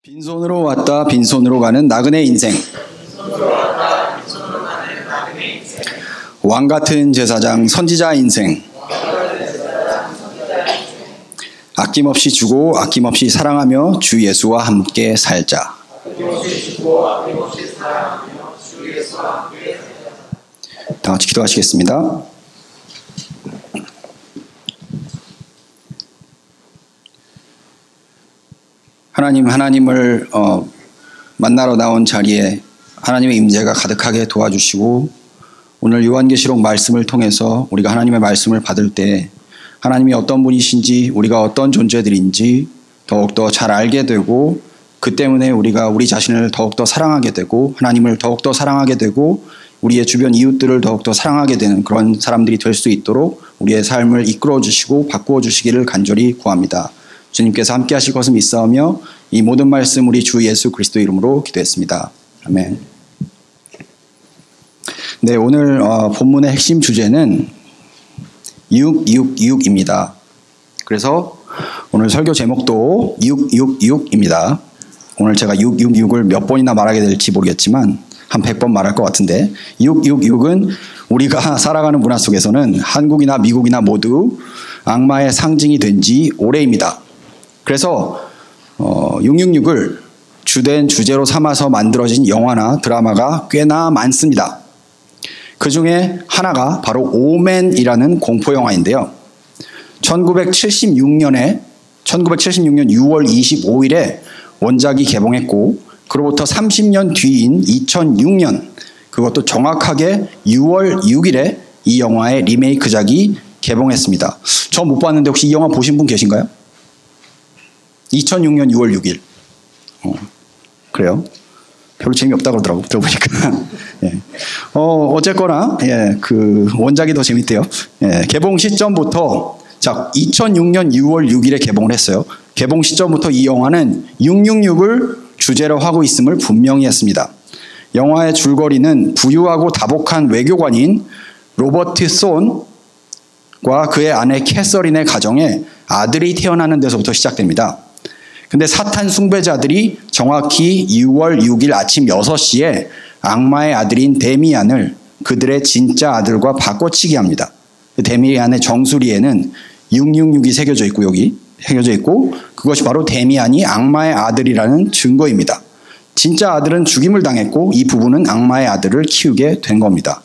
빈손으로 왔다 빈손으로 가는 나그네 인생. 왕같은 제사장 선지자 인생. 아낌없이 주고 아낌없이 사랑하며 주 예수와 함께 살자. 다 같이 기도하시겠습니다. 하나님을 만나러 나온 자리에 하나님의 임재가 가득하게 도와주시고, 오늘 요한계시록 말씀을 통해서 우리가 하나님의 말씀을 받을 때 하나님이 어떤 분이신지, 우리가 어떤 존재들인지 더욱더 잘 알게 되고, 그 때문에 우리가 우리 자신을 더욱더 사랑하게 되고, 하나님을 더욱더 사랑하게 되고, 우리의 주변 이웃들을 더욱더 사랑하게 되는 그런 사람들이 될 수 있도록 우리의 삶을 이끌어 주시고 바꾸어 주시기를 간절히 구합니다. 주님께서 함께 하실 것을 믿사오며 이 모든 말씀 우리 주 예수 그리스도 이름으로 기도했습니다. 아멘. 네, 오늘 본문의 핵심 주제는 666입니다. 그래서 오늘 설교 제목도 666입니다. 오늘 제가 666을 몇 번이나 말하게 될지 모르겠지만 한 100번 말할 것 같은데, 666은 우리가 살아가는 문화 속에서는 한국이나 미국이나 모두 악마의 상징이 된 지 오래입니다. 그래서 666을 주된 주제로 삼아서 만들어진 영화나 드라마가 꽤나 많습니다. 그 중에 하나가 바로 오맨이라는 공포영화인데요. 1976년 6월 25일에 원작이 개봉했고, 그로부터 30년 뒤인 2006년, 그것도 정확하게 6월 6일에 이 영화의 리메이크작이 개봉했습니다. 저 못 봤는데 혹시 이 영화 보신 분 계신가요? 2006년 6월 6일. 그래요? 별로 재미없다고 그러더라고, 들어보니까. 예. 어쨌거나, 예, 그 원작이 더 재밌대요. 예, 개봉 시점부터, 자, 2006년 6월 6일에 개봉을 했어요. 개봉 시점부터 이 영화는 666을 주제로 하고 있음을 분명히 했습니다. 영화의 줄거리는 부유하고 다복한 외교관인 로버트 손과 그의 아내 캐서린의 가정에 아들이 태어나는 데서부터 시작됩니다. 근데 사탄 숭배자들이 정확히 6월 6일 아침 6시에 악마의 아들인 데미안을 그들의 진짜 아들과 바꿔치기 합니다. 데미안의 정수리에는 666이 새겨져 있고, 여기 새겨져 있고, 그것이 바로 데미안이 악마의 아들이라는 증거입니다. 진짜 아들은 죽임을 당했고, 이 부부는 악마의 아들을 키우게 된 겁니다.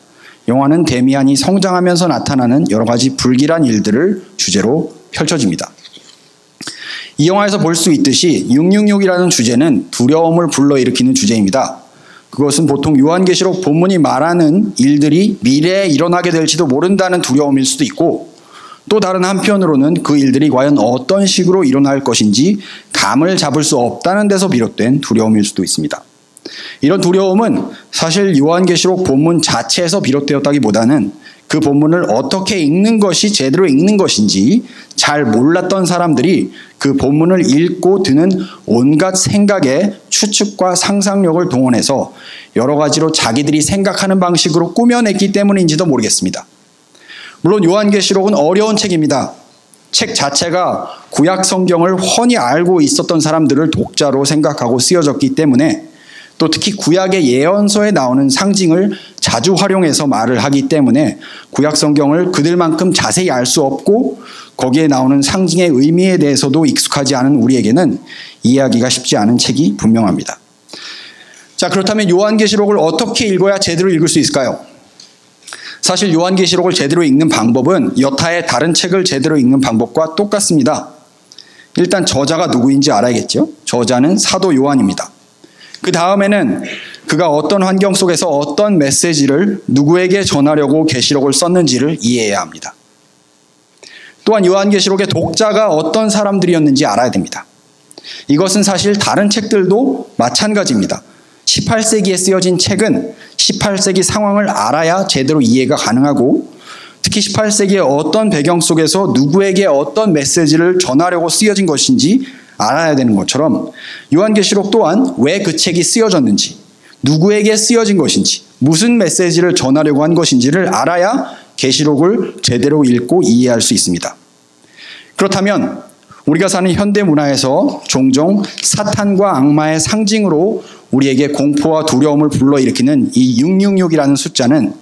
영화는 데미안이 성장하면서 나타나는 여러 가지 불길한 일들을 주제로 펼쳐집니다. 이 영화에서 볼 수 있듯이 666이라는 주제는 두려움을 불러일으키는 주제입니다. 그것은 보통 요한계시록 본문이 말하는 일들이 미래에 일어나게 될지도 모른다는 두려움일 수도 있고, 또 다른 한편으로는 그 일들이 과연 어떤 식으로 일어날 것인지 감을 잡을 수 없다는 데서 비롯된 두려움일 수도 있습니다. 이런 두려움은 사실 요한계시록 본문 자체에서 비롯되었다기보다는 그 본문을 어떻게 읽는 것이 제대로 읽는 것인지 잘 몰랐던 사람들이 그 본문을 읽고 드는 온갖 생각에 추측과 상상력을 동원해서 여러 가지로 자기들이 생각하는 방식으로 꾸며냈기 때문인지도 모르겠습니다. 물론 요한계시록은 어려운 책입니다. 책 자체가 구약 성경을 훤히 알고 있었던 사람들을 독자로 생각하고 쓰여졌기 때문에, 또 특히 구약의 예언서에 나오는 상징을 자주 활용해서 말을 하기 때문에 구약 성경을 그들만큼 자세히 알 수 없고, 거기에 나오는 상징의 의미에 대해서도 익숙하지 않은 우리에게는 이해하기가 쉽지 않은 책이 분명합니다. 자, 그렇다면 요한계시록을 어떻게 읽어야 제대로 읽을 수 있을까요? 사실 요한계시록을 제대로 읽는 방법은 여타의 다른 책을 제대로 읽는 방법과 똑같습니다. 일단 저자가 누구인지 알아야겠죠? 저자는 사도 요한입니다. 그 다음에는 그가 어떤 환경 속에서 어떤 메시지를 누구에게 전하려고 계시록을 썼는지를 이해해야 합니다. 또한 요한계시록의 독자가 어떤 사람들이었는지 알아야 됩니다. 이것은 사실 다른 책들도 마찬가지입니다. 18세기에 쓰여진 책은 18세기 상황을 알아야 제대로 이해가 가능하고, 특히 18세기의 어떤 배경 속에서 누구에게 어떤 메시지를 전하려고 쓰여진 것인지 알아야 되는 것처럼, 요한계시록 또한 왜 그 책이 쓰여졌는지, 누구에게 쓰여진 것인지, 무슨 메시지를 전하려고 한 것인지를 알아야 계시록을 제대로 읽고 이해할 수 있습니다. 그렇다면 우리가 사는 현대 문화에서 종종 사탄과 악마의 상징으로 우리에게 공포와 두려움을 불러일으키는 이 666이라는 숫자는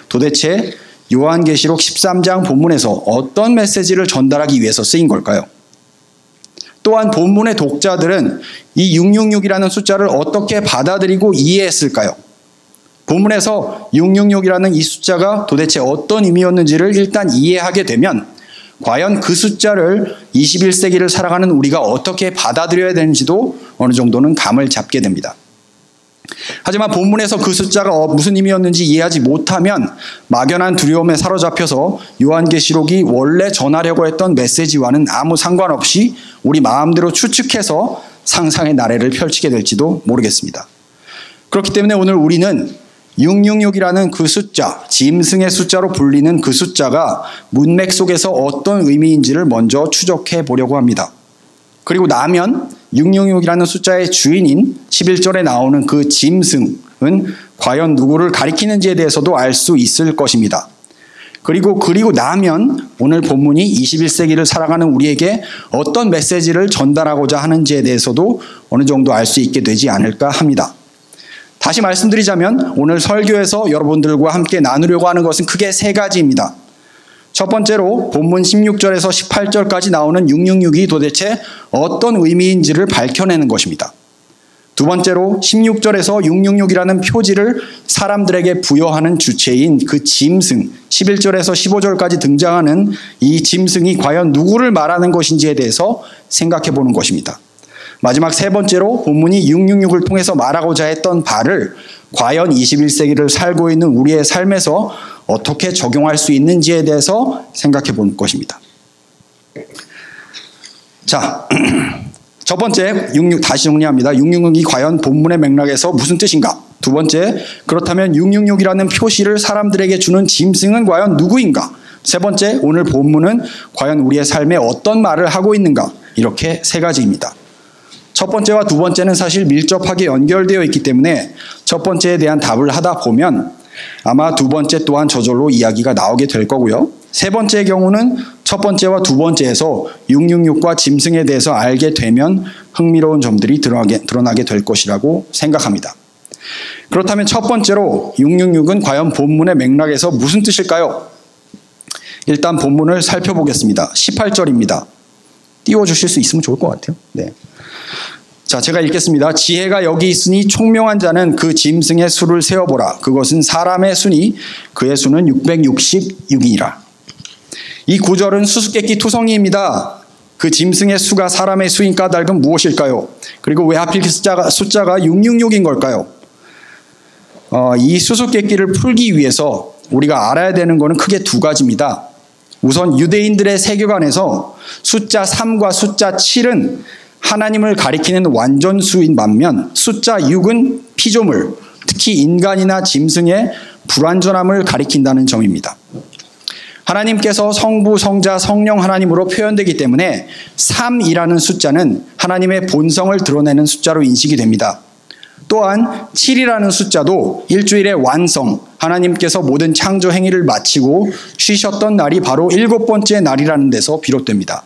도대체 요한계시록 13장 본문에서 어떤 메시지를 전달하기 위해서 쓰인 걸까요? 또한 본문의 독자들은 이 666이라는 숫자를 어떻게 받아들이고 이해했을까요? 본문에서 666이라는 이 숫자가 도대체 어떤 의미였는지를 일단 이해하게 되면 과연 그 숫자를 21세기를 살아가는 우리가 어떻게 받아들여야 되는지도 어느 정도는 감을 잡게 됩니다. 하지만 본문에서 그 숫자가 무슨 의미였는지 이해하지 못하면 막연한 두려움에 사로잡혀서 요한계시록이 원래 전하려고 했던 메시지와는 아무 상관없이 우리 마음대로 추측해서 상상의 나래를 펼치게 될지도 모르겠습니다. 그렇기 때문에 오늘 우리는 666이라는 그 숫자, 짐승의 숫자로 불리는 그 숫자가 문맥 속에서 어떤 의미인지를 먼저 추적해 보려고 합니다. 그리고 나면 666이라는 숫자의 주인인 11절에 나오는 그 짐승은 과연 누구를 가리키는지에 대해서도 알 수 있을 것입니다. 그리고 나면 오늘 본문이 21세기를 살아가는 우리에게 어떤 메시지를 전달하고자 하는지에 대해서도 어느 정도 알 수 있게 되지 않을까 합니다. 다시 말씀드리자면 오늘 설교에서 여러분들과 함께 나누려고 하는 것은 크게 세 가지입니다. 첫 번째로 본문 16절에서 18절까지 나오는 666이 도대체 어떤 의미인지를 밝혀내는 것입니다. 두 번째로 16절에서 666이라는 표지를 사람들에게 부여하는 주체인 그 짐승, 11절에서 15절까지 등장하는 이 짐승이 과연 누구를 말하는 것인지에 대해서 생각해 보는 것입니다. 마지막 세 번째로 본문이 666을 통해서 말하고자 했던 바를 과연 21세기를 살고 있는 우리의 삶에서 어떻게 적용할 수 있는지에 대해서 생각해 볼 것입니다. 자, 첫 번째, 다시 정리합니다. 666이 과연 본문의 맥락에서 무슨 뜻인가? 두 번째, 그렇다면 666이라는 표시를 사람들에게 주는 짐승은 과연 누구인가? 세 번째, 오늘 본문은 과연 우리의 삶에 어떤 말을 하고 있는가? 이렇게 세 가지입니다. 첫 번째와 두 번째는 사실 밀접하게 연결되어 있기 때문에 첫 번째에 대한 답을 하다 보면 아마 두 번째 또한 저절로 이야기가 나오게 될 거고요. 세 번째의 경우는 첫 번째와 두 번째에서 666과 짐승에 대해서 알게 되면 흥미로운 점들이 드러나게 될 것이라고 생각합니다. 그렇다면 첫 번째로 666은 과연 본문의 맥락에서 무슨 뜻일까요? 일단 본문을 살펴보겠습니다. 18절입니다. 띄워주실 수 있으면 좋을 것 같아요. 네. 자, 제가 읽겠습니다. 지혜가 여기 있으니 총명한 자는 그 짐승의 수를 세어보라. 그것은 사람의 수니 그의 수는 666이라. 이 구절은 수수께끼 투성이입니다. 그 짐승의 수가 사람의 수인 까닭은 무엇일까요? 그리고 왜 하필 그 숫자가 666인 걸까요? 이 수수께끼를 풀기 위해서 우리가 알아야 되는 것은 크게 두 가지입니다. 우선 유대인들의 세계관에서 숫자 3과 숫자 7은 하나님을 가리키는 완전수인 반면 숫자 6은 피조물, 특히 인간이나 짐승의 불완전함을 가리킨다는 점입니다. 하나님께서 성부, 성자, 성령 하나님으로 표현되기 때문에 3이라는 숫자는 하나님의 본성을 드러내는 숫자로 인식이 됩니다. 또한 7이라는 숫자도 일주일의 완성, 하나님께서 모든 창조 행위를 마치고 쉬셨던 날이 바로 7번째 날이라는 데서 비롯됩니다.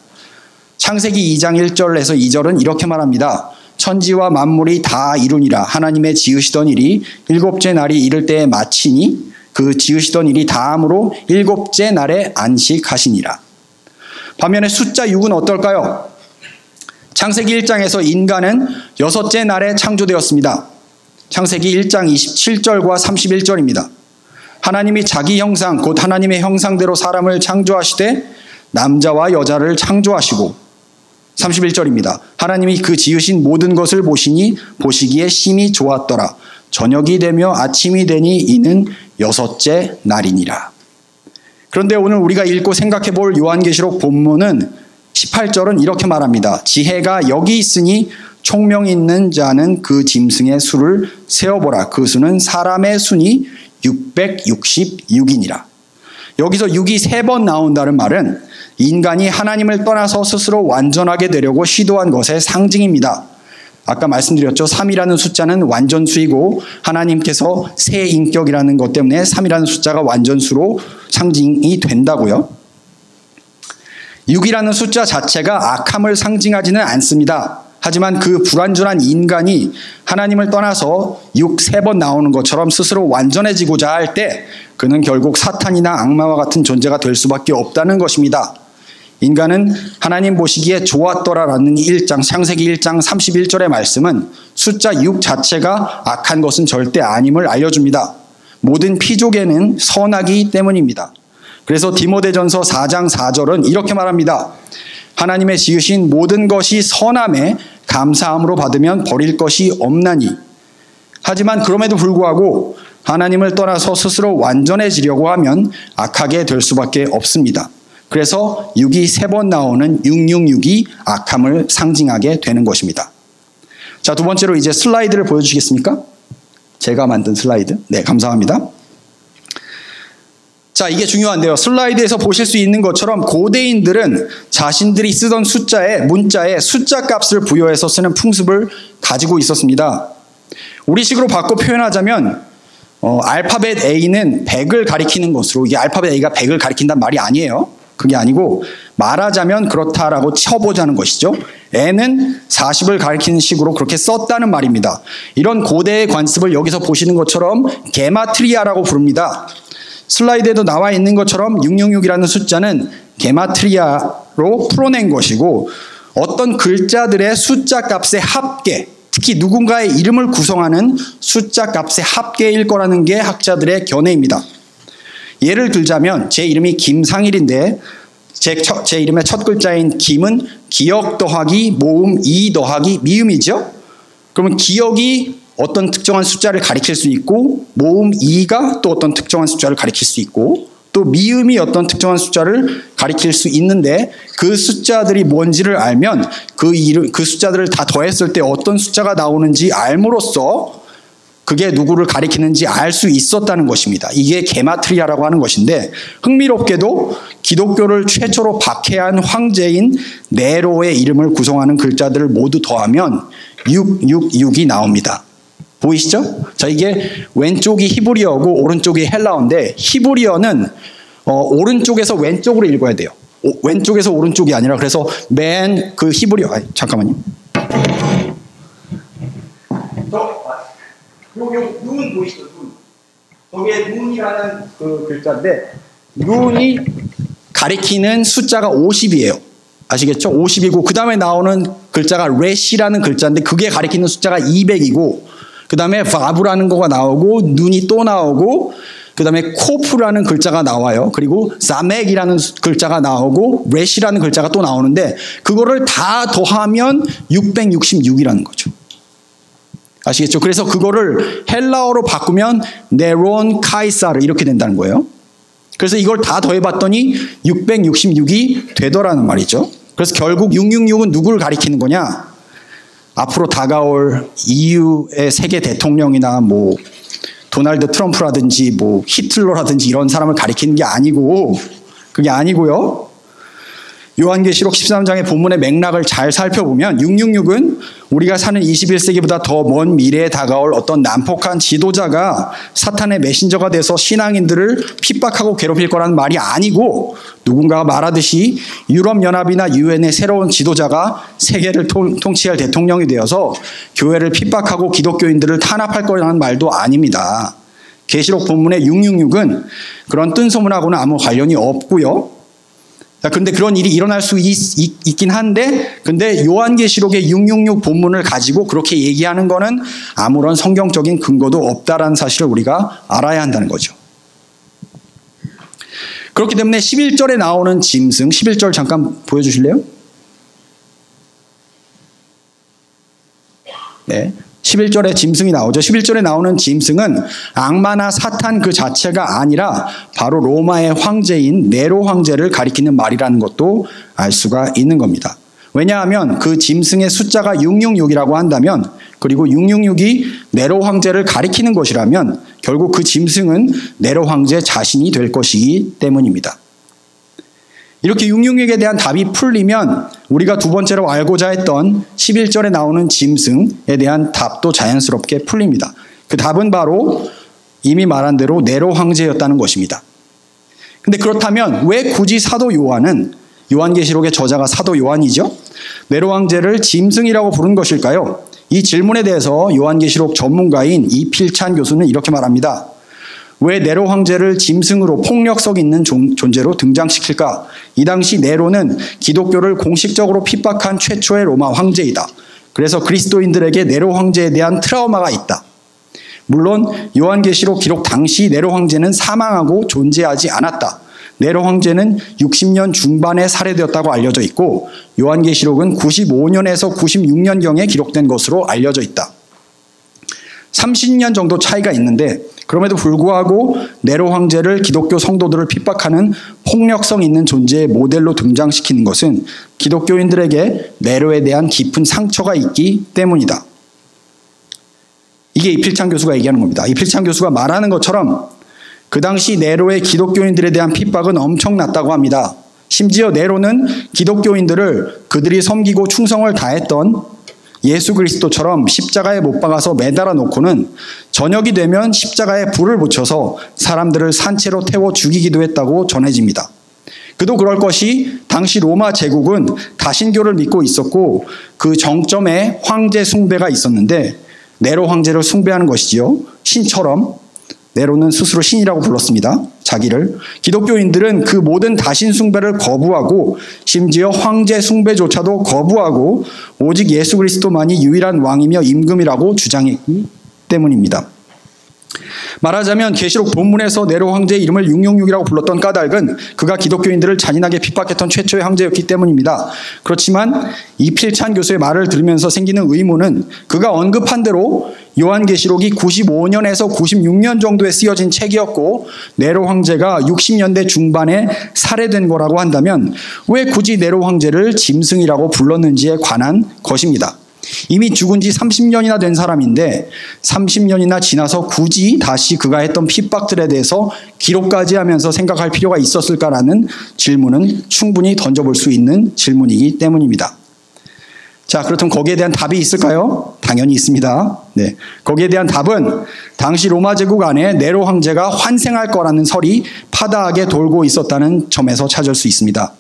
창세기 2장 1절에서 2절은 이렇게 말합니다. 천지와 만물이 다 이루니라. 하나님의 지으시던 일이 7째 날이 이를 때에 마치니 그 지으시던 일이 다함으로 7째 날에 안식하시니라. 반면에 숫자 6은 어떨까요? 창세기 1장에서 인간은 6째 날에 창조되었습니다. 창세기 1장 27절과 31절입니다. 하나님이 자기 형상 곧 하나님의 형상대로 사람을 창조하시되 남자와 여자를 창조하시고 31절입니다. 하나님이 그 지으신 모든 것을 보시니 보시기에 심히 좋았더라. 저녁이 되며 아침이 되니 이는 6째 날이니라. 그런데 오늘 우리가 읽고 생각해 볼 요한계시록 본문은 18절은 이렇게 말합니다. 지혜가 여기 있으니 총명 있는 자는 그 짐승의 수를 세어보라. 그 수는 사람의 수니 666이니라. 여기서 6이 3번 나온다는 말은 인간이 하나님을 떠나서 스스로 완전하게 되려고 시도한 것의 상징입니다. 아까 말씀드렸죠. 3이라는 숫자는 완전수이고 하나님께서 새 인격이라는 것 때문에 3이라는 숫자가 완전수로 상징이 된다고요. 6이라는 숫자 자체가 악함을 상징하지는 않습니다. 하지만 그 불완전한 인간이 하나님을 떠나서 6 3번 나오는 것처럼 스스로 완전해지고자 할 때 그는 결국 사탄이나 악마와 같은 존재가 될 수밖에 없다는 것입니다. 인간은 하나님 보시기에 좋았더라라는 창세기 1장 31절의 말씀은 숫자 6 자체가 악한 것은 절대 아님을 알려줍니다. 모든 피조계는 선하기 때문입니다. 그래서 디모데전서 4장 4절은 이렇게 말합니다. 하나님의 지으신 모든 것이 선함에 감사함으로 받으면 버릴 것이 없나니. 하지만 그럼에도 불구하고 하나님을 떠나서 스스로 완전해지려고 하면 악하게 될 수밖에 없습니다. 그래서 6이 3번 나오는 666이 악함을 상징하게 되는 것입니다. 자, 두 번째로 이제 슬라이드를 보여주시겠습니까? 제가 만든 슬라이드. 네, 감사합니다. 자, 이게 중요한데요. 슬라이드에서 보실 수 있는 것처럼 고대인들은 자신들이 쓰던 문자에 숫자 값을 부여해서 쓰는 풍습을 가지고 있었습니다. 우리식으로 바꿔 표현하자면 알파벳 A는 100을 가리키는 것으로, 이게 알파벳 A가 100을 가리킨다는 말이 아니에요. 그게 아니고 말하자면 그렇다라고 쳐보자는 것이죠. N은 40을 가리키는 식으로 그렇게 썼다는 말입니다. 이런 고대의 관습을 여기서 보시는 것처럼 게마트리아라고 부릅니다. 슬라이드에도 나와 있는 것처럼 666이라는 숫자는 게마트리아로 풀어낸 것이고 어떤 글자들의 숫자 값의 합계, 특히 누군가의 이름을 구성하는 숫자 값의 합계일 거라는 게 학자들의 견해입니다. 예를 들자면 제 이름이 김상일인데 제 이름의 첫 글자인 김은 기역 더하기 모음 이 더하기 미음이죠. 그러면 기역이 어떤 특정한 숫자를 가리킬 수 있고 모음 2가 또 어떤 특정한 숫자를 가리킬 수 있고 또 미음이 어떤 특정한 숫자를 가리킬 수 있는데 그 숫자들이 뭔지를 알면 그 숫자들을 다 더했을 때 어떤 숫자가 나오는지 알므로써 그게 누구를 가리키는지 알 수 있었다는 것입니다. 이게 게마트리아라고 하는 것인데 흥미롭게도 기독교를 최초로 박해한 황제인 네로의 이름을 구성하는 글자들을 모두 더하면 666이 나옵니다. 보이시죠? 자, 이게 왼쪽이 히브리어고 오른쪽이 헬라어인데 히브리어는 오른쪽에서 왼쪽으로 읽어야 돼요. 왼쪽에서 오른쪽이 아니라 그래서 맨 그 히브리어 잠깐만요. 눈 보이시죠? 눈. 거기에 눈이라는 그 글자인데 눈이 가리키는 숫자가 50이에요. 아시겠죠? 50이고 그 다음에 나오는 글자가 레시라는 글자인데 그게 가리키는 숫자가 200이고 그 다음에 바브라는 거가 나오고 눈이 또 나오고 그 다음에 코프라는 글자가 나와요. 그리고 사맥이라는 글자가 나오고 레시라는 글자가 또 나오는데 그거를 다 더하면 666이라는 거죠. 아시겠죠? 그래서 그거를 헬라어로 바꾸면 네론 카이사르 이렇게 된다는 거예요. 그래서 이걸 다 더해봤더니 666이 되더라는 말이죠. 그래서 결국 666은 누구를 가리키는 거냐? 앞으로 다가올 EU의 세계 대통령이나 뭐 도널드 트럼프라든지 뭐 히틀러라든지 이런 사람을 가리키는 게 아니고 그게 아니고요. 요한계시록 13장의 본문의 맥락을 잘 살펴보면 666은 우리가 사는 21세기보다 더 먼 미래에 다가올 어떤 난폭한 지도자가 사탄의 메신저가 돼서 신앙인들을 핍박하고 괴롭힐 거라는 말이 아니고 누군가가 말하듯이 유럽연합이나 유엔의 새로운 지도자가 세계를 통치할 대통령이 되어서 교회를 핍박하고 기독교인들을 탄압할 거라는 말도 아닙니다. 계시록 본문의 666은 그런 뜬소문하고는 아무 관련이 없고요. 그런데 그런 일이 일어날 수 있긴 한데 근데 요한계시록의 666 본문을 가지고 그렇게 얘기하는 거는 아무런 성경적인 근거도 없다라는 사실을 우리가 알아야 한다는 거죠. 그렇기 때문에 11절에 나오는 짐승 11절 잠깐 보여주실래요? 네. 11절에 짐승이 나오죠. 11절에 나오는 짐승은 악마나 사탄 그 자체가 아니라 바로 로마의 황제인 네로 황제를 가리키는 말이라는 것도 알 수가 있는 겁니다. 왜냐하면 그 짐승의 숫자가 666이라고 한다면 그리고 666이 네로 황제를 가리키는 것이라면 결국 그 짐승은 네로 황제 자신이 될 것이기 때문입니다. 이렇게 666에 대한 답이 풀리면 우리가 두 번째로 알고자 했던 11절에 나오는 짐승에 대한 답도 자연스럽게 풀립니다. 그 답은 바로 이미 말한 대로 네로 황제였다는 것입니다. 근데 그렇다면 왜 굳이 사도 요한은 요한계시록의 저자가 사도 요한이죠. 네로 황제를 짐승이라고 부른 것일까요? 이 질문에 대해서 요한계시록 전문가인 이필찬 교수는 이렇게 말합니다. 왜 네로 황제를 짐승으로 폭력성 있는 존재로 등장시킬까? 이 당시 네로는 기독교를 공식적으로 핍박한 최초의 로마 황제이다. 그래서 그리스도인들에게 네로 황제에 대한 트라우마가 있다. 물론 요한계시록 기록 당시 네로 황제는 사망하고 존재하지 않았다. 네로 황제는 60년 중반에 살해되었다고 알려져 있고 요한계시록은 95년에서 96년경에 기록된 것으로 알려져 있다. 30년 정도 차이가 있는데 그럼에도 불구하고 네로 황제를 기독교 성도들을 핍박하는 폭력성 있는 존재의 모델로 등장시키는 것은 기독교인들에게 네로에 대한 깊은 상처가 있기 때문이다. 이게 이필찬 교수가 얘기하는 겁니다. 이필찬 교수가 말하는 것처럼 그 당시 네로의 기독교인들에 대한 핍박은 엄청났다고 합니다. 심지어 네로는 기독교인들을 그들이 섬기고 충성을 다했던 예수 그리스도처럼 십자가에 못 박아서 매달아 놓고는 저녁이 되면 십자가에 불을 붙여서 사람들을 산채로 태워 죽이기도 했다고 전해집니다. 그도 그럴 것이 당시 로마 제국은 다신교를 믿고 있었고 그 정점에 황제 숭배가 있었는데 네로 황제를 숭배하는 것이지요. 신처럼 네로는 스스로 신이라고 불렀습니다. 자기를. 기독교인들은 그 모든 다신 숭배를 거부하고 심지어 황제 숭배조차도 거부하고 오직 예수 그리스도만이 유일한 왕이며 임금이라고 주장했기 때문입니다. 말하자면 계시록 본문에서 네로 황제의 이름을 666이라고 불렀던 까닭은 그가 기독교인들을 잔인하게 핍박했던 최초의 황제였기 때문입니다. 그렇지만 이필찬 교수의 말을 들으면서 생기는 의문은 그가 언급한 대로 요한계시록이 95년에서 96년 정도에 쓰여진 책이었고 네로 황제가 60년대 중반에 살해된 거라고 한다면 왜 굳이 네로 황제를 짐승이라고 불렀는지에 관한 것입니다. 이미 죽은 지 30년이나 된 사람인데 30년이나 지나서 굳이 다시 그가 했던 핍박들에 대해서 기록까지 하면서 생각할 필요가 있었을까라는 질문은 충분히 던져볼 수 있는 질문이기 때문입니다. 자, 그렇다면 거기에 대한 답이 있을까요? 당연히 있습니다. 네, 거기에 대한 답은 당시 로마 제국 안에 네로 황제가 환생할 거라는 설이 파다하게 돌고 있었다는 점에서 찾을 수 있습니다.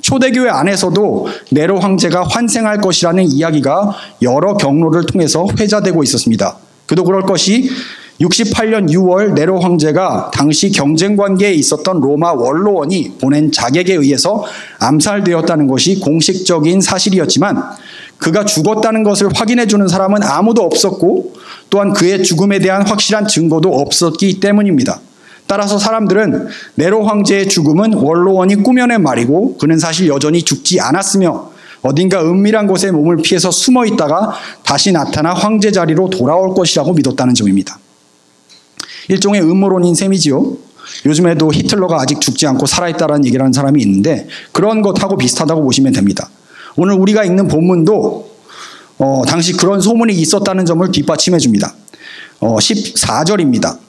초대교회 안에서도 네로 황제가 환생할 것이라는 이야기가 여러 경로를 통해서 회자되고 있었습니다. 그도 그럴 것이 68년 6월 네로 황제가 당시 경쟁 관계에 있었던 로마 원로원이 보낸 자객에 의해서 암살되었다는 것이 공식적인 사실이었지만 그가 죽었다는 것을 확인해 주는 사람은 아무도 없었고 또한 그의 죽음에 대한 확실한 증거도 없었기 때문입니다. 따라서 사람들은 네로 황제의 죽음은 원로원이 꾸며낸 말이고 그는 사실 여전히 죽지 않았으며 어딘가 은밀한 곳에 몸을 피해서 숨어 있다가 다시 나타나 황제 자리로 돌아올 것이라고 믿었다는 점입니다. 일종의 음모론인 셈이지요. 요즘에도 히틀러가 아직 죽지 않고 살아있다라는 얘기를 하는 사람이 있는데 그런 것하고 비슷하다고 보시면 됩니다. 오늘 우리가 읽는 본문도 당시 그런 소문이 있었다는 점을 뒷받침해 줍니다. 14절입니다.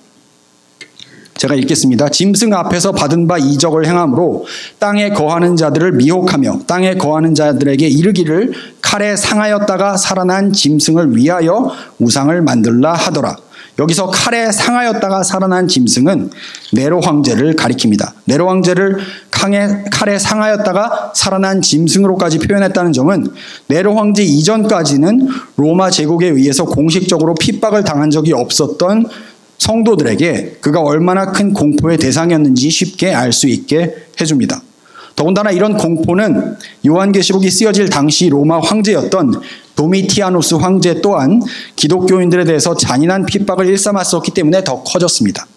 제가 읽겠습니다. 짐승 앞에서 받은 바 이적을 행함으로 땅에 거하는 자들을 미혹하며 땅에 거하는 자들에게 이르기를 칼에 상하였다가 살아난 짐승을 위하여 우상을 만들라 하더라. 여기서 칼에 상하였다가 살아난 짐승은 네로 황제를 가리킵니다. 네로 황제를 칼에 상하였다가 살아난 짐승으로까지 표현했다는 점은 네로 황제 이전까지는 로마 제국에 의해서 공식적으로 핍박을 당한 적이 없었던 성도들에게 그가 얼마나 큰 공포의 대상이었는지 쉽게 알 수 있게 해줍니다. 더군다나 이런 공포는 요한계시록이 쓰여질 당시 로마 황제였던 도미티아누스 황제 또한 기독교인들에 대해서 잔인한 핍박을 일삼았었기 때문에 더 커졌습니다.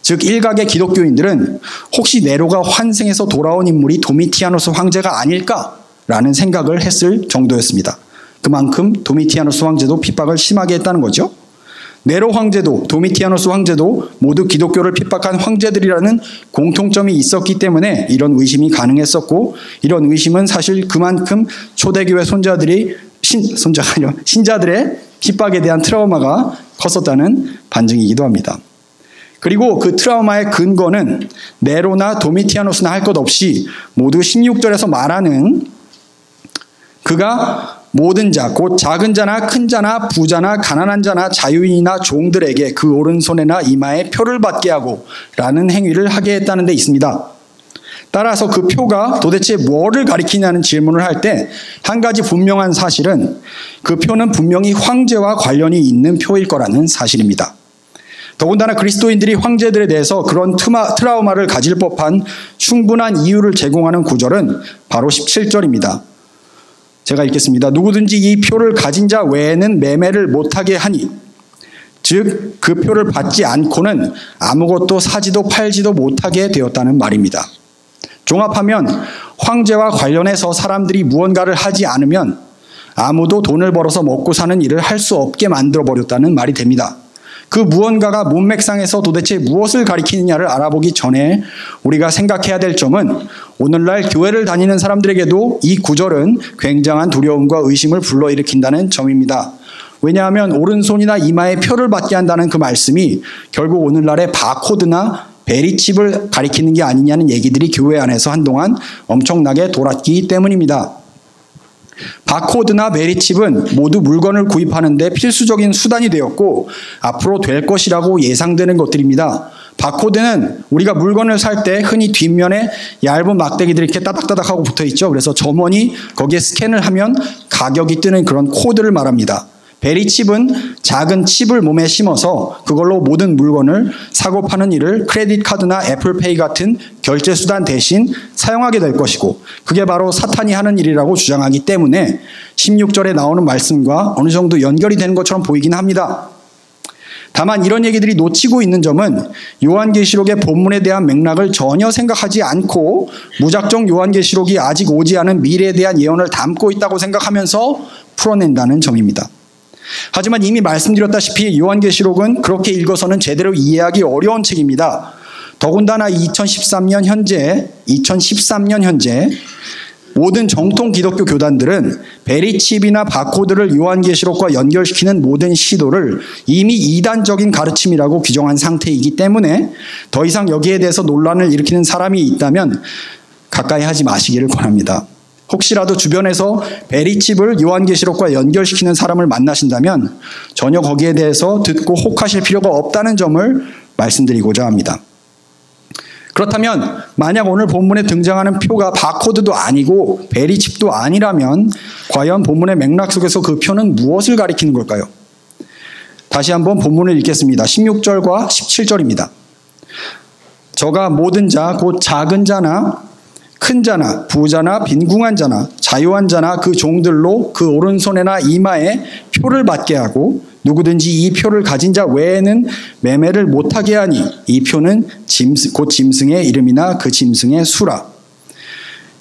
즉 일각의 기독교인들은 혹시 네로가 환생해서 돌아온 인물이 도미티아누스 황제가 아닐까라는 생각을 했을 정도였습니다. 그만큼 도미티아누스 황제도 핍박을 심하게 했다는 거죠. 네로 황제도 도미티아누스 황제도 모두 기독교를 pit박한 황제들이라는 공통점이 있었기 때문에 이런 의심이 가능했었고 이런 의심은 사실 그만큼 초대교회 신자들의 핍박에 대한 트라우마가 컸었다는 반증이기도 합니다. 그리고 그 트라우마의 근거는 네로나 도미티아누스나 할 것 없이 모두 16절에서 말하는 그가 모든 자, 곧 작은 자나 큰 자나 부자나 가난한 자나 자유인이나 종들에게 그 오른손에나 이마에 표를 받게 하고 라는 행위를 하게 했다는 데 있습니다. 따라서 그 표가 도대체 뭐를 가리키냐는 질문을 할 때 한 가지 분명한 사실은 그 표는 분명히 황제와 관련이 있는 표일 거라는 사실입니다. 더군다나 그리스도인들이 황제들에 대해서 그런 트라우마를 가질 법한 충분한 이유를 제공하는 구절은 바로 17절입니다. 제가 읽겠습니다. 누구든지 이 표를 가진 자 외에는 매매를 못하게 하니, 즉 그 표를 받지 않고는 아무것도 사지도 팔지도 못하게 되었다는 말입니다. 종합하면 황제와 관련해서 사람들이 무언가를 하지 않으면 아무도 돈을 벌어서 먹고 사는 일을 할 수 없게 만들어버렸다는 말이 됩니다. 그 무언가가 문맥상에서 도대체 무엇을 가리키느냐를 알아보기 전에 우리가 생각해야 될 점은 오늘날 교회를 다니는 사람들에게도 이 구절은 굉장한 두려움과 의심을 불러일으킨다는 점입니다. 왜냐하면 오른손이나 이마에 표를 받게 한다는 그 말씀이 결국 오늘날의 바코드나 베리칩을 가리키는 게 아니냐는 얘기들이 교회 안에서 한동안 엄청나게 돌았기 때문입니다. 바코드나 베리칩은 모두 물건을 구입하는 데 필수적인 수단이 되었고 앞으로 될 것이라고 예상되는 것들입니다. 바코드는 우리가 물건을 살 때 흔히 뒷면에 얇은 막대기들이 이렇게 따닥따닥하고 붙어 있죠. 그래서 점원이 거기에 스캔을 하면 가격이 뜨는 그런 코드를 말합니다. 베리칩은 작은 칩을 몸에 심어서 그걸로 모든 물건을 사고 파는 일을 크레딧 카드나 애플페이 같은 결제 수단 대신 사용하게 될 것이고, 그게 바로 사탄이 하는 일이라고 주장하기 때문에 16절에 나오는 말씀과 어느 정도 연결이 되는 것처럼 보이긴 합니다. 다만 이런 얘기들이 놓치고 있는 점은 요한계시록의 본문에 대한 맥락을 전혀 생각하지 않고 무작정 요한계시록이 아직 오지 않은 미래에 대한 예언을 담고 있다고 생각하면서 풀어낸다는 점입니다. 하지만 이미 말씀드렸다시피 요한계시록은 그렇게 읽어서는 제대로 이해하기 어려운 책입니다. 더군다나 2013년 현재 모든 정통 기독교 교단들은 베리칩이나 바코드를 요한계시록과 연결시키는 모든 시도를 이미 이단적인 가르침이라고 규정한 상태이기 때문에 더 이상 여기에 대해서 논란을 일으키는 사람이 있다면 가까이 하지 마시기를 권합니다. 혹시라도 주변에서 베리칩을 요한계시록과 연결시키는 사람을 만나신다면 전혀 거기에 대해서 듣고 혹하실 필요가 없다는 점을 말씀드리고자 합니다. 그렇다면 만약 오늘 본문에 등장하는 표가 바코드도 아니고 베리칩도 아니라면 과연 본문의 맥락 속에서 그 표는 무엇을 가리키는 걸까요? 다시 한번 본문을 읽겠습니다. 16절과 17절입니다. 저가 모든 자 곧 작은 자나 큰 자나 부자나 빈궁한 자나 자유한 자나 그 종들로 그 오른손에나 이마에 표를 받게 하고 누구든지 이 표를 가진 자 외에는 매매를 못하게 하니 이 표는 곧 짐승의 이름이나 그 짐승의 수라.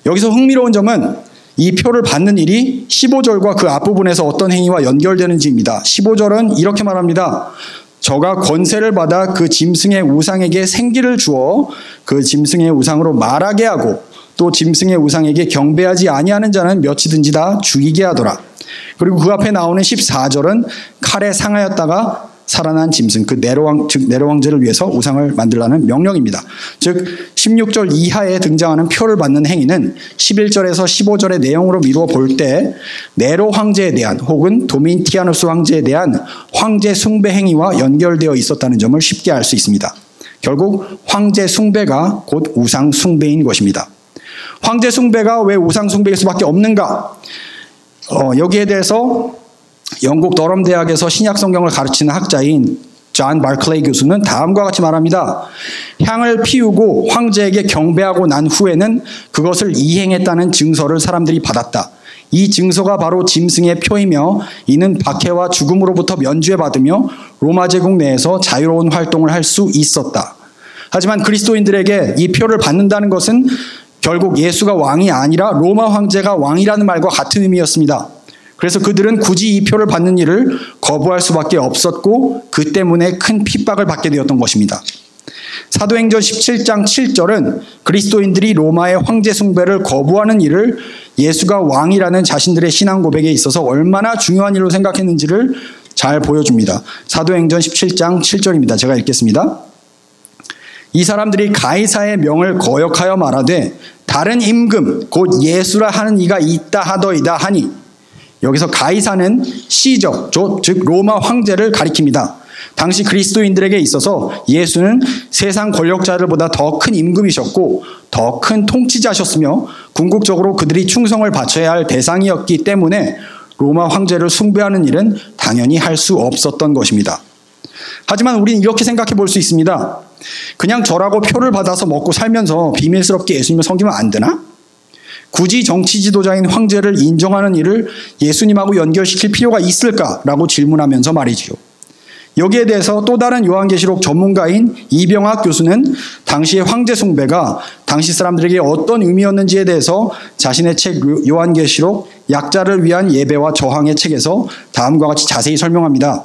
여기서 흥미로운 점은 이 표를 받는 일이 15절과 그 앞부분에서 어떤 행위와 연결되는지입니다. 15절은 이렇게 말합니다. 저가 권세를 받아 그 짐승의 우상에게 생기를 주어 그 짐승의 우상으로 말하게 하고 또 짐승의 우상에게 경배하지 아니하는 자는 몇이든지 다 죽이게 하더라. 그리고 그 앞에 나오는 14절은 칼에 상하였다가 살아난 짐승, 그 즉 네로 황제를 위해서 우상을 만들라는 명령입니다. 즉 16절 이하에 등장하는 표를 받는 행위는 11절에서 15절의 내용으로 미루어 볼 때 네로 황제에 대한 혹은 도미티아누스 황제에 대한 황제 숭배 행위와 연결되어 있었다는 점을 쉽게 알 수 있습니다. 결국 황제 숭배가 곧 우상 숭배인 것입니다. 황제 숭배가 왜 우상 숭배일 수밖에 없는가? 여기에 대해서 영국 더럼 대학에서 신약 성경을 가르치는 학자인 존 바클레이 교수는 다음과 같이 말합니다. 향을 피우고 황제에게 경배하고 난 후에는 그것을 이행했다는 증서를 사람들이 받았다. 이 증서가 바로 짐승의 표이며 이는 박해와 죽음으로부터 면죄받으며 로마 제국 내에서 자유로운 활동을 할 수 있었다. 하지만 그리스도인들에게 이 표를 받는다는 것은 결국 예수가 왕이 아니라 로마 황제가 왕이라는 말과 같은 의미였습니다. 그래서 그들은 굳이 이 표를 받는 일을 거부할 수밖에 없었고 그 때문에 큰 핍박을 받게 되었던 것입니다. 사도행전 17장 7절은 그리스도인들이 로마의 황제 숭배를 거부하는 일을 예수가 왕이라는 자신들의 신앙 고백에 있어서 얼마나 중요한 일로 생각했는지를 잘 보여줍니다. 사도행전 17장 7절입니다. 제가 읽겠습니다. 이 사람들이 가이사의 명을 거역하여 말하되 다른 임금 곧 예수라 하는 이가 있다 하더이다 하니, 여기서 가이사는 시저 즉 로마 황제를 가리킵니다. 당시 그리스도인들에게 있어서 예수는 세상 권력자들보다 더 큰 임금이셨고 더 큰 통치자셨으며 궁극적으로 그들이 충성을 바쳐야 할 대상이었기 때문에 로마 황제를 숭배하는 일은 당연히 할 수 없었던 것입니다. 하지만 우리는 이렇게 생각해 볼 수 있습니다. 그냥 저라고 표를 받아서 먹고 살면서 비밀스럽게 예수님을 섬기면 안 되나? 굳이 정치 지도자인 황제를 인정하는 일을 예수님하고 연결시킬 필요가 있을까라고 질문하면서 말이지요. 여기에 대해서 또 다른 요한계시록 전문가인 이병학 교수는 당시의 황제 숭배가 당시 사람들에게 어떤 의미였는지에 대해서 자신의 책 요한계시록 약자를 위한 예배와 저항의 책에서 다음과 같이 자세히 설명합니다.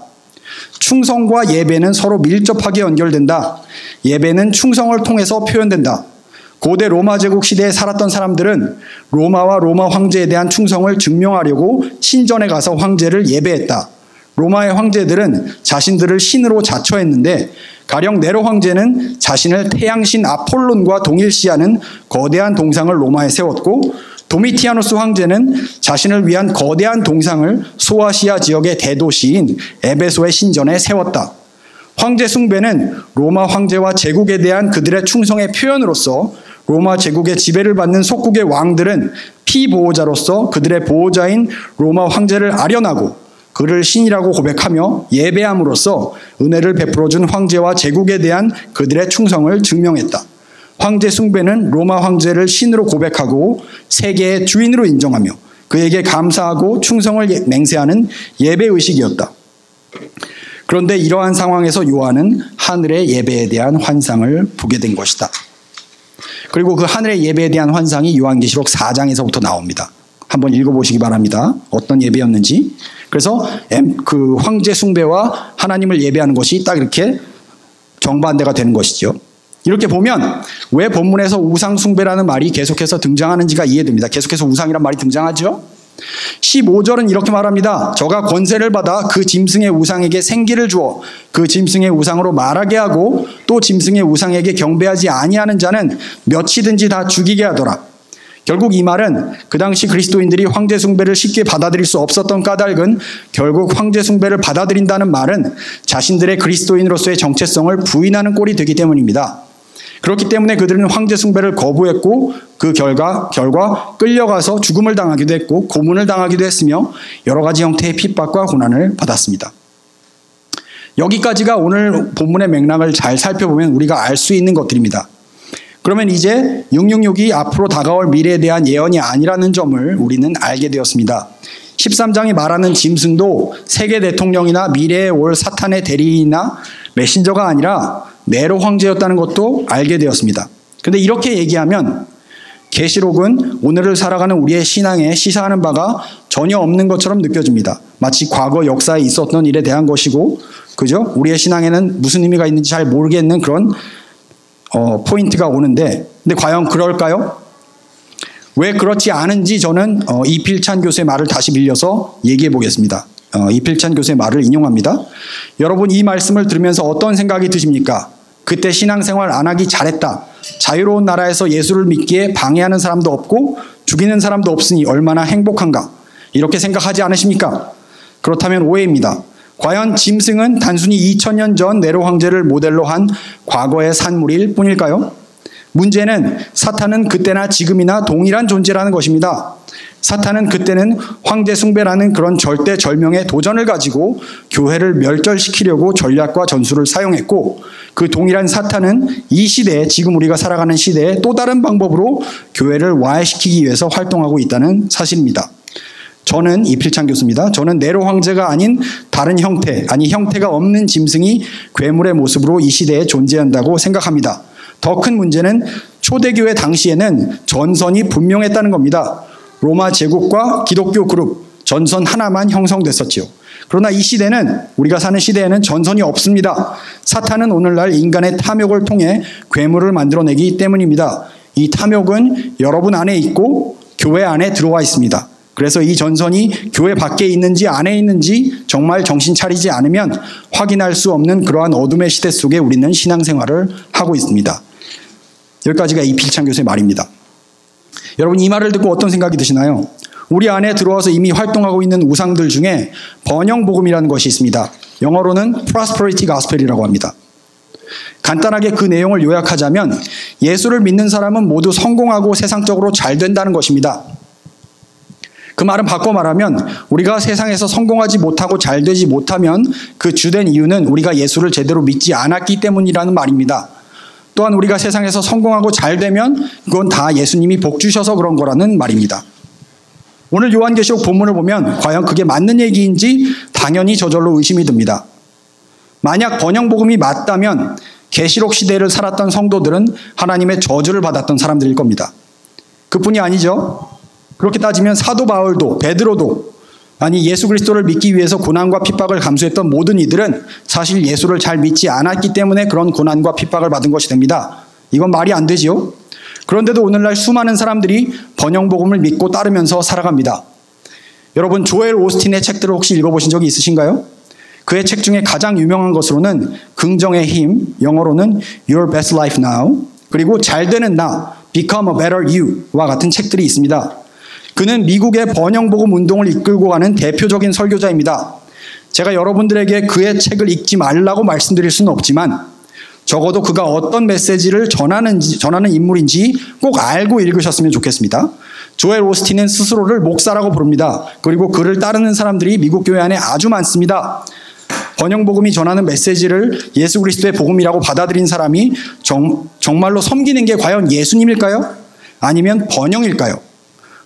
충성과 예배는 서로 밀접하게 연결된다. 예배는 충성을 통해서 표현된다. 고대 로마 제국 시대에 살았던 사람들은 로마와 로마 황제에 대한 충성을 증명하려고 신전에 가서 황제를 예배했다. 로마의 황제들은 자신들을 신으로 자처했는데 가령 네로 황제는 자신을 태양신 아폴론과 동일시하는 거대한 동상을 로마에 세웠고 도미티아누스 황제는 자신을 위한 거대한 동상을 소아시아 지역의 대도시인 에베소의 신전에 세웠다. 황제 숭배는 로마 황제와 제국에 대한 그들의 충성의 표현으로서 로마 제국의 지배를 받는 속국의 왕들은 피보호자로서 그들의 보호자인 로마 황제를 아련하고 그를 신이라고 고백하며 예배함으로써 은혜를 베풀어준 황제와 제국에 대한 그들의 충성을 증명했다. 황제 숭배는 로마 황제를 신으로 고백하고 세계의 주인으로 인정하며 그에게 감사하고 충성을 맹세하는 예배의식이었다. 그런데 이러한 상황에서 요한은 하늘의 예배에 대한 환상을 보게 된 것이다. 그리고 그 하늘의 예배에 대한 환상이 요한계시록 4장에서부터 나옵니다. 한번 읽어보시기 바랍니다. 어떤 예배였는지. 그래서 그 황제 숭배와 하나님을 예배하는 것이 딱 이렇게 정반대가 되는 것이죠. 이렇게 보면 왜 본문에서 우상 숭배라는 말이 계속해서 등장하는지가 이해됩니다. 계속해서 우상이란 말이 등장하죠. 15절은 이렇게 말합니다. 저가 권세를 받아 그 짐승의 우상에게 생기를 주어 그 짐승의 우상으로 말하게 하고 또 짐승의 우상에게 경배하지 아니하는 자는 몇이든지 다 죽이게 하더라. 결국 이 말은 그 당시 그리스도인들이 황제 숭배를 쉽게 받아들일 수 없었던 까닭은 결국 황제 숭배를 받아들인다는 말은 자신들의 그리스도인으로서의 정체성을 부인하는 꼴이 되기 때문입니다. 그렇기 때문에 그들은 황제 숭배를 거부했고 그 결과 끌려가서 죽음을 당하기도 했고 고문을 당하기도 했으며 여러 가지 형태의 핍박과 고난을 받았습니다. 여기까지가 오늘 본문의 맥락을 잘 살펴보면 우리가 알 수 있는 것들입니다. 그러면 이제 666이 앞으로 다가올 미래에 대한 예언이 아니라는 점을 우리는 알게 되었습니다. 13장이 말하는 짐승도 세계 대통령이나 미래에 올 사탄의 대리인이나 메신저가 아니라 네로 황제였다는 것도 알게 되었습니다. 그런데 이렇게 얘기하면 계시록은 오늘을 살아가는 우리의 신앙에 시사하는 바가 전혀 없는 것처럼 느껴집니다. 마치 과거 역사에 있었던 일에 대한 것이고, 그죠? 우리의 신앙에는 무슨 의미가 있는지 잘 모르겠는 그런 포인트가 오는데, 근데 과연 그럴까요? 왜 그렇지 않은지 저는 이필찬 교수의 말을 다시 빌려서 얘기해 보겠습니다. 이필찬 교수의 말을 인용합니다. 여러분 이 말씀을 들으면서 어떤 생각이 드십니까? 그때 신앙생활 안 하기 잘했다. 자유로운 나라에서 예수를 믿기에 방해하는 사람도 없고 죽이는 사람도 없으니 얼마나 행복한가. 이렇게 생각하지 않으십니까? 그렇다면 오해입니다. 과연 짐승은 단순히 2000년 전 네로 황제를 모델로 한 과거의 산물일 뿐일까요? 문제는 사탄은 그때나 지금이나 동일한 존재라는 것입니다. 사탄은 그때는 황제 숭배라는 그런 절대절명의 도전을 가지고 교회를 멸절시키려고 전략과 전술을 사용했고, 그 동일한 사탄은 이 시대에, 지금 우리가 살아가는 시대에 또 다른 방법으로 교회를 와해시키기 위해서 활동하고 있다는 사실입니다. 저는 이필찬 교수입니다. 저는 네로 황제가 아닌 다른 형태, 아니 형태가 없는 짐승이 괴물의 모습으로 이 시대에 존재한다고 생각합니다. 더 큰 문제는 초대교회 당시에는 전선이 분명했다는 겁니다. 로마 제국과 기독교 그룹, 전선 하나만 형성됐었지요. 그러나 이 시대는, 우리가 사는 시대에는 전선이 없습니다. 사탄은 오늘날 인간의 탐욕을 통해 괴물을 만들어내기 때문입니다. 이 탐욕은 여러분 안에 있고 교회 안에 들어와 있습니다. 그래서 이 전선이 교회 밖에 있는지 안에 있는지 정말 정신 차리지 않으면 확인할 수 없는 그러한 어둠의 시대 속에 우리는 신앙생활을 하고 있습니다. 여기까지가 이필찬 교수의 말입니다. 여러분 이 말을 듣고 어떤 생각이 드시나요? 우리 안에 들어와서 이미 활동하고 있는 우상들 중에 번영복음이라는 것이 있습니다. 영어로는 prosperity gospel이라고 합니다. 간단하게 그 내용을 요약하자면 예수를 믿는 사람은 모두 성공하고 세상적으로 잘 된다는 것입니다. 그 말은 바꿔 말하면 우리가 세상에서 성공하지 못하고 잘 되지 못하면 그 주된 이유는 우리가 예수를 제대로 믿지 않았기 때문이라는 말입니다. 또한 우리가 세상에서 성공하고 잘 되면 그건 다 예수님이 복 주셔서 그런 거라는 말입니다. 오늘 요한계시록 본문을 보면 과연 그게 맞는 얘기인지 당연히 저절로 의심이 듭니다. 만약 번영복음이 맞다면 계시록 시대를 살았던 성도들은 하나님의 저주를 받았던 사람들일 겁니다. 그뿐이 아니죠. 그렇게 따지면 사도 바울도 베드로도 아니 예수 그리스도를 믿기 위해서 고난과 핍박을 감수했던 모든 이들은 사실 예수를 잘 믿지 않았기 때문에 그런 고난과 핍박을 받은 것이 됩니다. 이건 말이 안 되지요. 그런데도 오늘날 수많은 사람들이 번영복음을 믿고 따르면서 살아갑니다. 여러분 조엘 오스틴의 책들을 혹시 읽어보신 적이 있으신가요? 그의 책 중에 가장 유명한 것으로는 긍정의 힘, 영어로는 Your Best Life Now, 그리고 잘 되는 나, Become a Better You와 같은 책들이 있습니다. 그는 미국의 번영복음 운동을 이끌고 가는 대표적인 설교자입니다. 제가 여러분들에게 그의 책을 읽지 말라고 말씀드릴 수는 없지만 적어도 그가 어떤 메시지를 전하는 인물인지 꼭 알고 읽으셨으면 좋겠습니다. 조엘 오스틴은 스스로를 목사라고 부릅니다. 그리고 그를 따르는 사람들이 미국 교회 안에 아주 많습니다. 번영복음이 전하는 메시지를 예수 그리스도의 복음이라고 받아들인 사람이 정말로 섬기는 게 과연 예수님일까요? 아니면 번영일까요?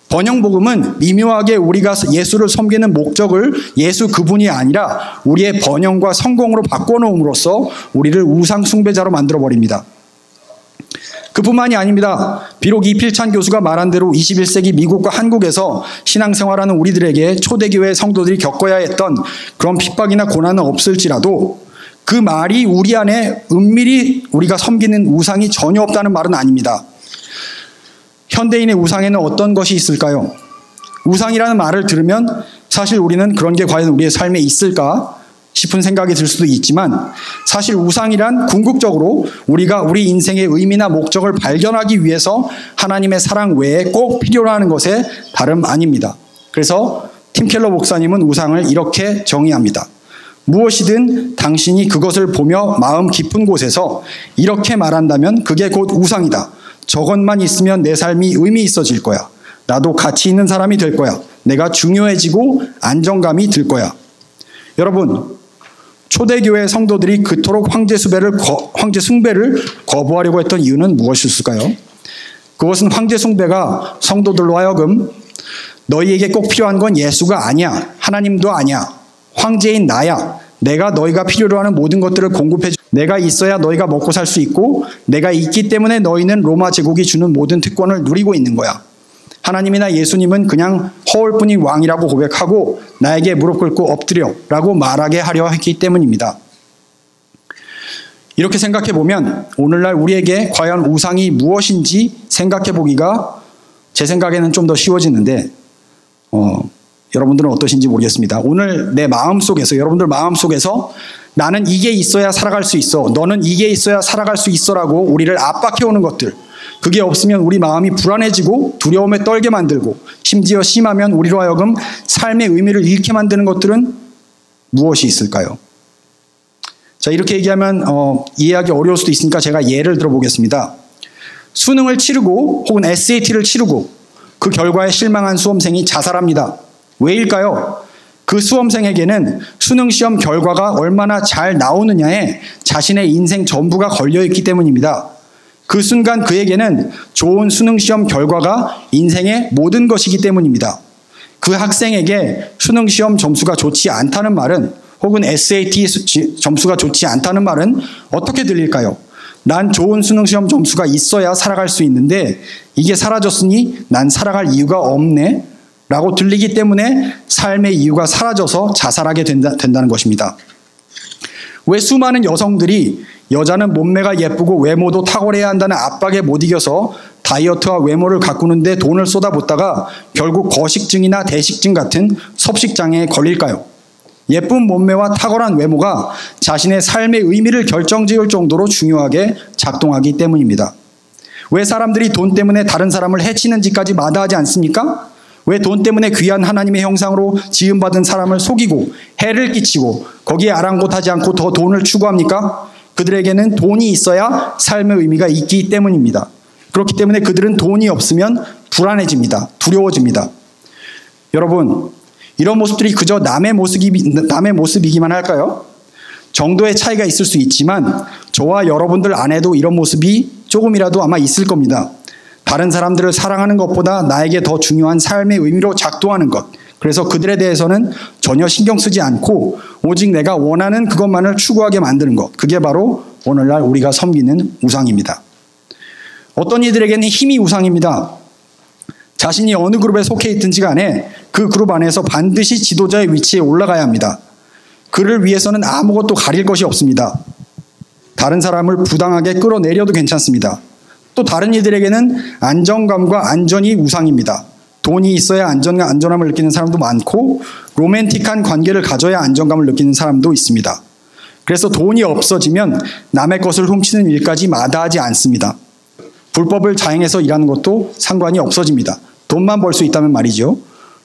번영복음은 미묘하게 우리가 예수를 섬기는 목적을 예수 그분이 아니라 우리의 번영과 성공으로 바꿔놓음으로써 우리를 우상 숭배자로 만들어버립니다. 그뿐만이 아닙니다. 비록 이필찬 교수가 말한 대로 21세기 미국과 한국에서 신앙생활하는 우리들에게 초대교회 성도들이 겪어야 했던 그런 핍박이나 고난은 없을지라도 그 말이 우리 안에 은밀히 우리가 섬기는 우상이 전혀 없다는 말은 아닙니다. 현대인의 우상에는 어떤 것이 있을까요? 우상이라는 말을 들으면 사실 우리는 그런 게 과연 우리의 삶에 있을까 싶은 생각이 들 수도 있지만 사실 우상이란 궁극적으로 우리가 우리 인생의 의미나 목적을 발견하기 위해서 하나님의 사랑 외에 꼭 필요로 하는 것에 다름 아닙니다. 그래서 팀 켈러 목사님은 우상을 이렇게 정의합니다. 무엇이든 당신이 그것을 보며 마음 깊은 곳에서 이렇게 말한다면 그게 곧 우상이다. 저것만 있으면 내 삶이 의미 있어질 거야. 나도 가치 있는 사람이 될 거야. 내가 중요해지고 안정감이 들 거야. 여러분, 초대교회 성도들이 그토록 황제 숭배를 거부하려고 했던 이유는 무엇이었을까요? 그것은 황제 숭배가 성도들로 하여금 너희에게 꼭 필요한 건 예수가 아니야. 하나님도 아니야. 황제인 나야. 내가 너희가 필요로 하는 모든 것들을 공급해 주. 내가 있어야 너희가 먹고 살 수 있고 내가 있기 때문에 너희는 로마 제국이 주는 모든 특권을 누리고 있는 거야. 하나님이나 예수님은 그냥 허울뿐인 왕이라고 고백하고 나에게 무릎 꿇고 엎드려 라고 말하게 하려 했기 때문입니다. 이렇게 생각해 보면 오늘날 우리에게 과연 우상이 무엇인지 생각해 보기가 제 생각에는 좀 더 쉬워지는데 여러분들은 어떠신지 모르겠습니다. 오늘 내 마음속에서 여러분들 마음속에서 나는 이게 있어야 살아갈 수 있어. 너는 이게 있어야 살아갈 수 있어라고 우리를 압박해오는 것들. 그게 없으면 우리 마음이 불안해지고 두려움에 떨게 만들고 심지어 심하면 우리로 하여금 삶의 의미를 잃게 만드는 것들은 무엇이 있을까요? 자, 이렇게 얘기하면 이해하기 어려울 수도 있으니까 제가 예를 들어보겠습니다. 수능을 치르고 혹은 SAT를 치르고 그 결과에 실망한 수험생이 자살합니다. 왜일까요? 그 수험생에게는 수능시험 결과가 얼마나 잘 나오느냐에 자신의 인생 전부가 걸려있기 때문입니다. 그 순간 그에게는 좋은 수능시험 결과가 인생의 모든 것이기 때문입니다. 그 학생에게 수능시험 점수가 좋지 않다는 말은 혹은 SAT 점수가 좋지 않다는 말은 어떻게 들릴까요? 난 좋은 수능시험 점수가 있어야 살아갈 수 있는데 이게 사라졌으니 난 살아갈 이유가 없네 라고 들리기 때문에 삶의 이유가 사라져서 자살하게 된다는 것입니다. 왜 수많은 여성들이 여자는 몸매가 예쁘고 외모도 탁월해야 한다는 압박에 못 이겨서 다이어트와 외모를 가꾸는데 돈을 쏟아붓다가 결국 거식증이나 대식증 같은 섭식장애에 걸릴까요? 예쁜 몸매와 탁월한 외모가 자신의 삶의 의미를 결정지을 정도로 중요하게 작동하기 때문입니다. 왜 사람들이 돈 때문에 다른 사람을 해치는지까지 마다하지 않습니까? 왜 돈 때문에 귀한 하나님의 형상으로 지음받은 사람을 속이고 해를 끼치고 거기에 아랑곳하지 않고 더 돈을 추구합니까? 그들에게는 돈이 있어야 삶의 의미가 있기 때문입니다. 그렇기 때문에 그들은 돈이 없으면 불안해집니다. 두려워집니다. 여러분, 이런 모습들이 그저 남의 모습이기만 할까요? 정도의 차이가 있을 수 있지만 저와 여러분들 안에도 이런 모습이 조금이라도 아마 있을 겁니다. 다른 사람들을 사랑하는 것보다 나에게 더 중요한 삶의 의미로 작동하는 것. 그래서 그들에 대해서는 전혀 신경 쓰지 않고 오직 내가 원하는 그것만을 추구하게 만드는 것. 그게 바로 오늘날 우리가 섬기는 우상입니다. 어떤 이들에게는 힘이 우상입니다. 자신이 어느 그룹에 속해 있든지 간에 그 그룹 안에서 반드시 지도자의 위치에 올라가야 합니다. 그를 위해서는 아무것도 가릴 것이 없습니다. 다른 사람을 부당하게 끌어내려도 괜찮습니다. 또 다른 이들에게는 안정감과 안전이 우상입니다. 돈이 있어야 안전함을 느끼는 사람도 많고 로맨틱한 관계를 가져야 안정감을 느끼는 사람도 있습니다. 그래서 돈이 없어지면 남의 것을 훔치는 일까지 마다하지 않습니다. 불법을 자행해서 일하는 것도 상관이 없어집니다. 돈만 벌 수 있다면 말이죠.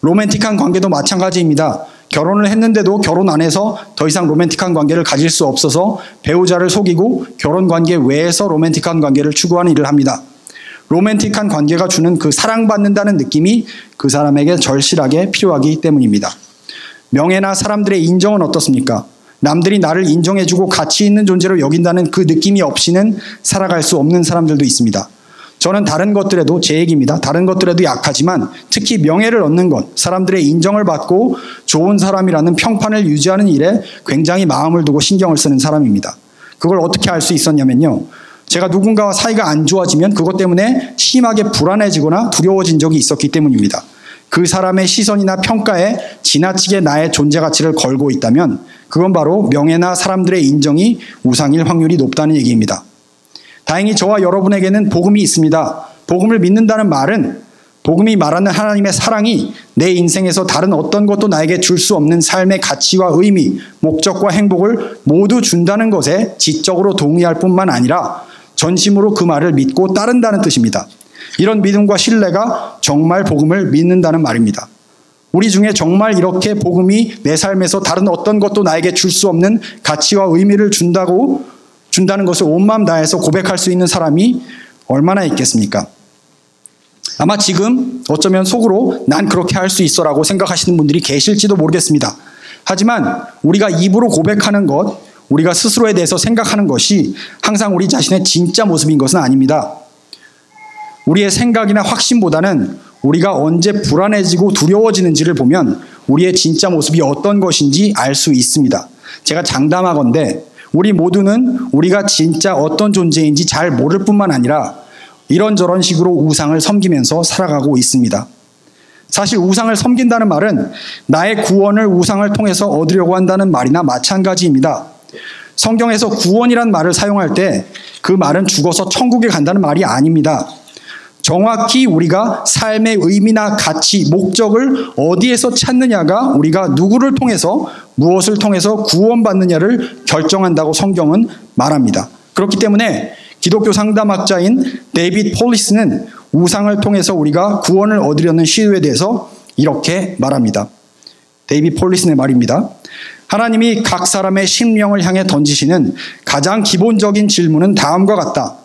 로맨틱한 관계도 마찬가지입니다. 결혼을 했는데도 결혼 안에서 더 이상 로맨틱한 관계를 가질 수 없어서 배우자를 속이고 결혼 관계 외에서 로맨틱한 관계를 추구하는 일을 합니다. 로맨틱한 관계가 주는 그 사랑받는다는 느낌이 그 사람에게 절실하게 필요하기 때문입니다. 명예나 사람들의 인정은 어떻습니까? 남들이 나를 인정해주고 가치 있는 존재로 여긴다는 그 느낌이 없이는 살아갈 수 없는 사람들도 있습니다. 저는 다른 것들에도, 제 얘기입니다. 다른 것들에도 약하지만 특히 명예를 얻는 것, 사람들의 인정을 받고 좋은 사람이라는 평판을 유지하는 일에 굉장히 마음을 두고 신경을 쓰는 사람입니다. 그걸 어떻게 알 수 있었냐면요. 제가 누군가와 사이가 안 좋아지면 그것 때문에 심하게 불안해지거나 두려워진 적이 있었기 때문입니다. 그 사람의 시선이나 평가에 지나치게 나의 존재 가치를 걸고 있다면 그건 바로 명예나 사람들의 인정이 우상일 확률이 높다는 얘기입니다. 다행히 저와 여러분에게는 복음이 있습니다. 복음을 믿는다는 말은 복음이 말하는 하나님의 사랑이 내 인생에서 다른 어떤 것도 나에게 줄 수 없는 삶의 가치와 의미, 목적과 행복을 모두 준다는 것에 지적으로 동의할 뿐만 아니라 전심으로 그 말을 믿고 따른다는 뜻입니다. 이런 믿음과 신뢰가 정말 복음을 믿는다는 말입니다. 우리 중에 정말 이렇게 복음이 내 삶에서 다른 어떤 것도 나에게 줄 수 없는 가치와 의미를 준다는 것을 온 마음 다해서 고백할 수 있는 사람이 얼마나 있겠습니까? 아마 지금 어쩌면 속으로 난 그렇게 할 수 있어 라고 생각하시는 분들이 계실지도 모르겠습니다. 하지만 우리가 입으로 고백하는 것, 우리가 스스로에 대해서 생각하는 것이 항상 우리 자신의 진짜 모습인 것은 아닙니다. 우리의 생각이나 확신보다는 우리가 언제 불안해지고 두려워지는지를 보면 우리의 진짜 모습이 어떤 것인지 알 수 있습니다. 제가 장담하건대 우리 모두는 우리가 진짜 어떤 존재인지 잘 모를 뿐만 아니라 이런저런 식으로 우상을 섬기면서 살아가고 있습니다. 사실 우상을 섬긴다는 말은 나의 구원을 우상을 통해서 얻으려고 한다는 말이나 마찬가지입니다. 성경에서 구원이란 말을 사용할 때 그 말은 죽어서 천국에 간다는 말이 아닙니다. 정확히 우리가 삶의 의미나 가치, 목적을 어디에서 찾느냐가 우리가 누구를 통해서, 무엇을 통해서 구원받느냐를 결정한다고 성경은 말합니다. 그렇기 때문에 기독교 상담학자인 데이빗 폴리스는 우상을 통해서 우리가 구원을 얻으려는 시도에 대해서 이렇게 말합니다. 데이빗 폴리스의 말입니다. 하나님이 각 사람의 심령을 향해 던지시는 가장 기본적인 질문은 다음과 같다.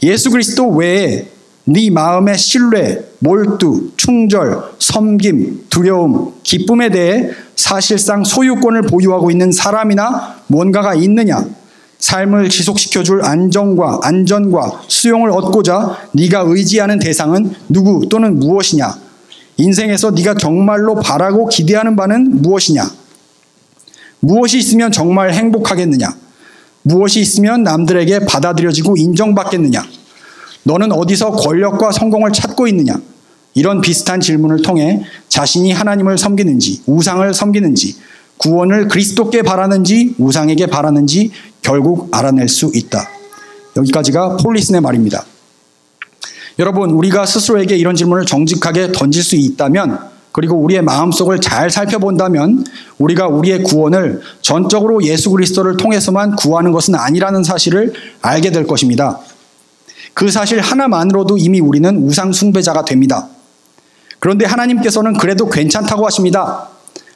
예수 그리스도 외에 네 마음의 신뢰, 몰두, 충절, 섬김, 두려움, 기쁨에 대해 사실상 소유권을 보유하고 있는 사람이나 뭔가가 있느냐? 삶을 지속시켜줄 안정과 안전과 수용을 얻고자 네가 의지하는 대상은 누구 또는 무엇이냐? 인생에서 네가 정말로 바라고 기대하는 바는 무엇이냐? 무엇이 있으면 정말 행복하겠느냐? 무엇이 있으면 남들에게 받아들여지고 인정받겠느냐? 너는 어디서 권력과 성공을 찾고 있느냐? 이런 비슷한 질문을 통해 자신이 하나님을 섬기는지, 우상을 섬기는지, 구원을 그리스도께 바라는지, 우상에게 바라는지 결국 알아낼 수 있다. 여기까지가 폴리슨의 말입니다. 여러분, 우리가 스스로에게 이런 질문을 정직하게 던질 수 있다면, 그리고 우리의 마음속을 잘 살펴본다면 우리가 우리의 구원을 전적으로 예수 그리스도를 통해서만 구하는 것은 아니라는 사실을 알게 될 것입니다. 그 사실 하나만으로도 이미 우리는 우상 숭배자가 됩니다. 그런데 하나님께서는 그래도 괜찮다고 하십니다.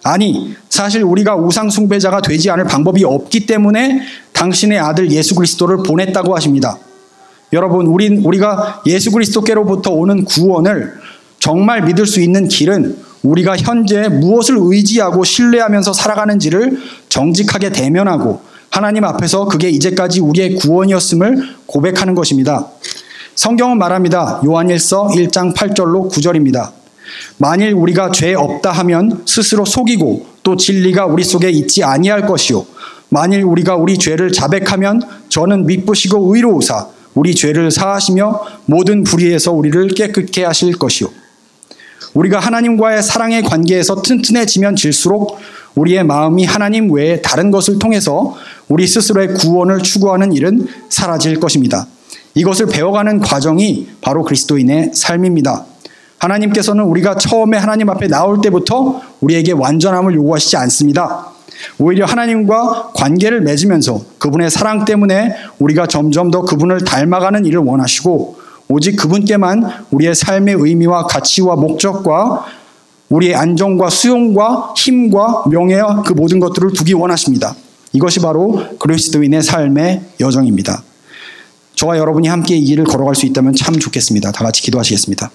아니, 사실 우리가 우상 숭배자가 되지 않을 방법이 없기 때문에 당신의 아들 예수 그리스도를 보냈다고 하십니다. 여러분, 우리가 예수 그리스도께로부터 오는 구원을 정말 믿을 수 있는 길은 우리가 현재 무엇을 의지하고 신뢰하면서 살아가는지를 정직하게 대면하고 하나님 앞에서 그게 이제까지 우리의 구원이었음을 고백하는 것입니다. 성경은 말합니다. 요한일서 1장 8절로 9절입니다. 만일 우리가 죄 없다 하면 스스로 속이고 또 진리가 우리 속에 있지 아니할 것이요 만일 우리가 우리 죄를 자백하면 저는 미쁘시고 의로우사 우리 죄를 사하시며 모든 불의에서 우리를 깨끗게 하실 것이요. 우리가 하나님과의 사랑의 관계에서 튼튼해지면 질수록 우리의 마음이 하나님 외에 다른 것을 통해서 우리 스스로의 구원을 추구하는 일은 사라질 것입니다. 이것을 배워가는 과정이 바로 그리스도인의 삶입니다. 하나님께서는 우리가 처음에 하나님 앞에 나올 때부터 우리에게 완전함을 요구하시지 않습니다. 오히려 하나님과 관계를 맺으면서 그분의 사랑 때문에 우리가 점점 더 그분을 닮아가는 일을 원하시고 오직 그분께만 우리의 삶의 의미와 가치와 목적과 우리의 안정과 수용과 힘과 명예와 그 모든 것들을 두기 원하십니다. 이것이 바로 그리스도인의 삶의 여정입니다. 저와 여러분이 함께 이 길을 걸어갈 수 있다면 참 좋겠습니다. 다 같이 기도하시겠습니다.